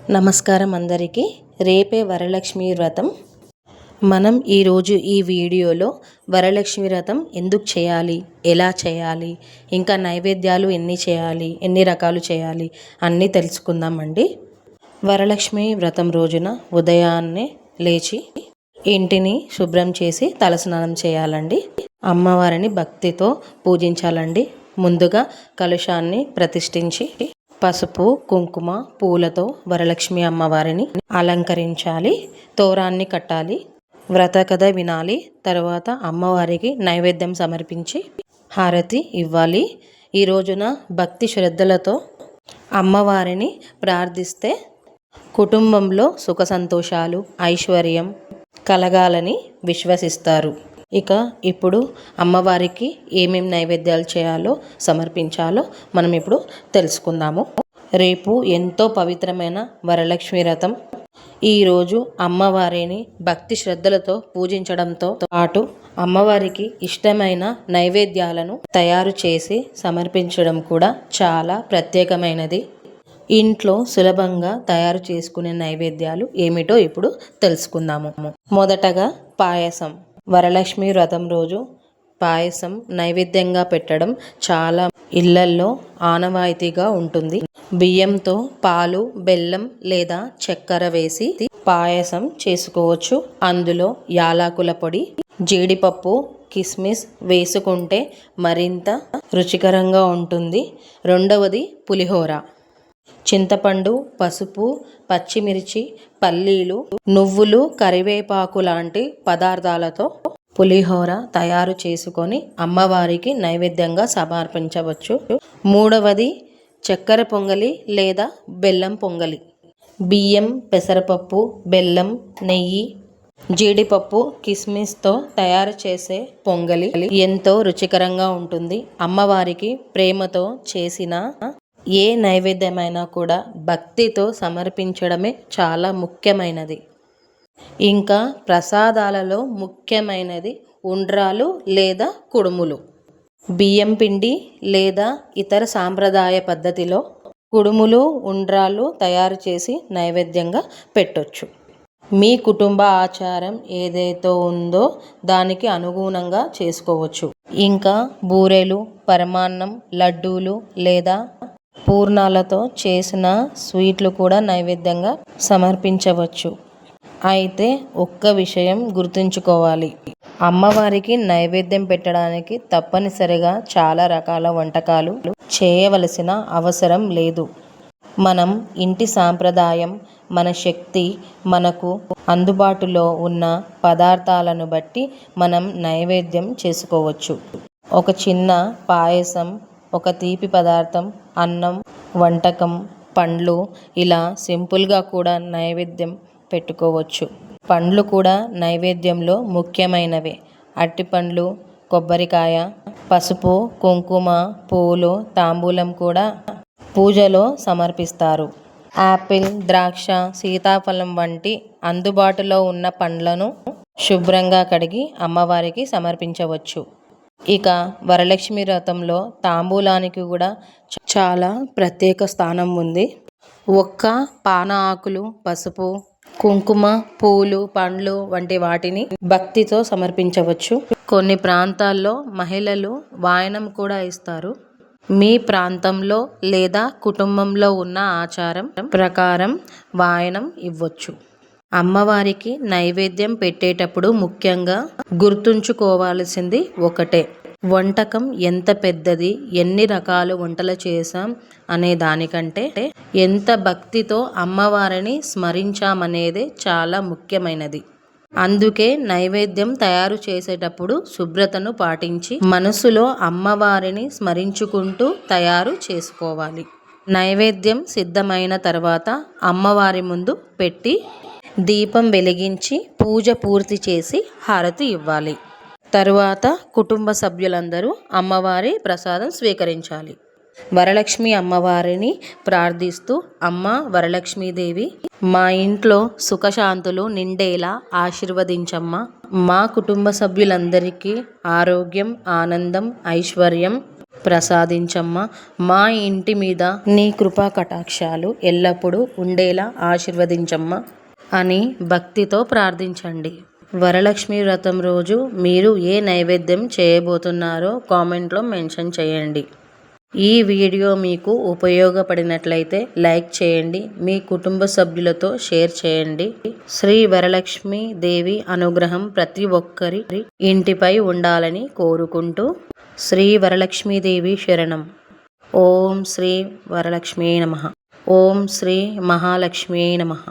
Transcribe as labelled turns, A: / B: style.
A: నమస్కారం అందరికీ. రేపే వరలక్ష్మి వ్రతం. మనం ఈరోజు ఈ వీడియోలో వరలక్ష్మి వ్రతం ఎందుకు చేయాలి, ఎలా చేయాలి, ఇంకా నైవేద్యాలు ఎన్ని చేయాలి, ఎన్ని రకాలు చేయాలి అన్నీ తెలుసుకుందామండి. వరలక్ష్మి వ్రతం రోజున ఉదయాన్నే లేచి ఇంటిని శుభ్రం చేసి తలస్నానం చేయాలండి. అమ్మవారిని భక్తితో పూజించాలండి. ముందుగా కలశాన్ని ప్రతిష్ఠించి పసుపు, కుంకుమ, పూలతో వరలక్ష్మి అమ్మవారిని అలంకరించాలి. తోరాన్ని కట్టాలి. వ్రత కథ వినాలి. తర్వాత అమ్మవారికి నైవేద్యం సమర్పించి హారతి ఇవ్వాలి. ఈ రోజున భక్తి శ్రద్ధలతో అమ్మవారిని ప్రార్థిస్తే కుటుంబంలో సుఖ సంతోషాలు, ఐశ్వర్యం కలగాలని విశ్వసిస్తారు. ఇప్పుడు అమ్మవారికి ఏమేమి నైవేద్యాలు చేయాలో, సమర్పించాలో మనం ఇప్పుడు తెలుసుకుందాము. రేపు ఎంతో పవిత్రమైన వరలక్ష్మి వ్రతం. ఈరోజు అమ్మవారిని భక్తి శ్రద్ధలతో పూజించడంతో పాటు అమ్మవారికి ఇష్టమైన నైవేద్యాలను తయారు చేసి సమర్పించడం కూడా చాలా ప్రత్యేకమైనది. ఇంట్లో సులభంగా తయారు చేసుకునే నైవేద్యాలు ఏమిటో ఇప్పుడు తెలుసుకుందాము. మొదటగా పాయసం. వరలక్ష్మి వ్రతం రోజు పాయసం నైవేద్యంగా పెట్టడం చాలా ఇళ్లల్లో ఆనవాయితీగా ఉంటుంది. బియ్యంతో పాలు, బెల్లం లేదా చక్కెర వేసి పాయసం చేసుకోవచ్చు. అందులో యాలకుల పొడి, జీడిపప్పు, కిస్మిస్ వేసుకుంటే మరింత రుచికరంగా ఉంటుంది. రెండవది పులిహోర. చింతపండు, పసుపు, పచ్చిమిర్చి, పల్లీలు, నువ్వులు, కరివేపాకు లాంటి పదార్థాలతో పులిహోర తయారు చేసుకొని అమ్మవారికి నైవేద్యంగా సమర్పించవచ్చు. మూడవది చక్కెర పొంగలి లేదా బెల్లం పొంగలి. బియ్యం, పెసరపప్పు, బెల్లం, నెయ్యి, జీడిపప్పు, కిస్మిస్తో తయారు చేసే పొంగలి ఎంతో రుచికరంగా ఉంటుంది. అమ్మవారికి ప్రేమతో చేసిన ఏ నైవేద్యమైనా కూడా భక్తితో సమర్పించడమే చాలా ముఖ్యమైనది. ఇంకా ప్రసాదాలలో ముఖ్యమైనది ఉండ్రాలు లేదా కుడుములు. బియ్యం పిండి లేదా ఇతర సాంప్రదాయ పద్ధతిలో కుడుములు, ఉండ్రాలు తయారు చేసి నైవేద్యంగా పెట్టొచ్చు. మీ కుటుంబ ఆచారం ఏదైతే ఉందో దానికి అనుగుణంగా చేసుకోవచ్చు. ఇంకా బూరెలు, పరమాన్నం, లడ్డూలు లేదా పూర్ణాలతో చేసిన స్వీట్లు కూడా నైవేద్యంగా సమర్పించవచ్చు. అయితే ఒక్క విషయం గుర్తుంచుకోవాలి. అమ్మవారికి నైవేద్యం పెట్టడానికి తప్పనిసరిగా చాలా రకాల వంటకాలు చేయవలసిన అవసరం లేదు. మనం ఇంటి సాంప్రదాయం, మన శక్తి, మనకు అందుబాటులో ఉన్న పదార్థాలను బట్టి మనం నైవేద్యం చేసుకోవచ్చు. ఒక చిన్న పాయసం, ఒక తీపి పదార్థం, అన్నం, వంటకం, పండ్లు ఇలా సింపుల్గా కూడా నైవేద్యం పెట్టుకోవచ్చు. పండ్లు కూడా నైవేద్యంలో ముఖ్యమైనవే. అరటిపండ్లు, కొబ్బరికాయ, పసుపు, కుంకుమ, పూలు, తాంబూలం కూడా పూజలో సమర్పిస్తారు. యాపిల్, ద్రాక్ష, సీతాఫలం వంటి అందుబాటులో ఉన్న పండ్లను శుభ్రంగా కడిగి అమ్మవారికి సమర్పించవచ్చు. వరలక్ష్మి వ్రతంలో తాంబూలానికి కూడా చాలా ప్రత్యేక స్థానం ఉంది. ఒక్క పాన ఆకులు, పసుపు, కుంకుమ, పూలు, పండ్లు వంటి వాటిని భక్తితో సమర్పించవచ్చు. కొన్ని ప్రాంతాల్లో మహిళలు వాయనం కూడా ఇస్తారు. మీ ప్రాంతంలో లేదా కుటుంబంలో ఉన్న ఆచారం ప్రకారం వాయనం ఇవ్వచ్చు. అమ్మవారికి నైవేద్యం పెట్టేటప్పుడు ముఖ్యంగా గుర్తుంచుకోవాల్సింది ఒకటే. వంటకం ఎంత పెద్దది, ఎన్ని రకాలు వంటలు చేశాం అనే దానికంటే ఎంత భక్తితో అమ్మవారిని స్మరించామనేదే చాలా ముఖ్యమైనది. అందుకే నైవేద్యం తయారు చేసేటప్పుడు శుభ్రతను పాటించి మనసులో అమ్మవారిని స్మరించుకుంటూ తయారు చేసుకోవాలి. నైవేద్యం సిద్ధమైన తర్వాత అమ్మవారి ముందు పెట్టి దీపం వెలిగించి పూజ పూర్తి చేసి హారతి ఇవ్వాలి. తరువాత కుటుంబ సభ్యులందరూ అమ్మవారి ప్రసాదం స్వీకరించాలి. వరలక్ష్మి అమ్మవారిని ప్రార్థిస్తూ, అమ్మ వరలక్ష్మీదేవి, మా ఇంట్లో సుఖశాంతులు నిండేలా ఆశీర్వదించమ్మా. మా కుటుంబ సభ్యులందరికీ ఆరోగ్యం, ఆనందం, ఐశ్వర్యం ప్రసాదించమ్మా. మా ఇంటి మీద నీ కృపా కటాక్షాలు ఎల్లప్పుడూ ఉండేలా ఆశీర్వదించమ్మా అని భక్తితో ప్రార్థించండి. వరలక్ష్మి వ్రతం రోజు మీరు ఏ నైవేద్యం చేయబోతున్నారో కామెంట్లో మెన్షన్ చేయండి. ఈ వీడియో మీకు ఉపయోగపడినట్లయితే లైక్ చేయండి, మీ కుటుంబ సభ్యులతో షేర్ చేయండి. శ్రీ వరలక్ష్మి దేవి అనుగ్రహం ప్రతి ఒక్కరి ఇంటిపై ఉండాలని కోరుకుంటూ శ్రీ వరలక్ష్మీదేవి శరణం. ఓం శ్రీ వరలక్ష్మీ నమః. ఓం శ్రీ మహాలక్ష్మీ నమః.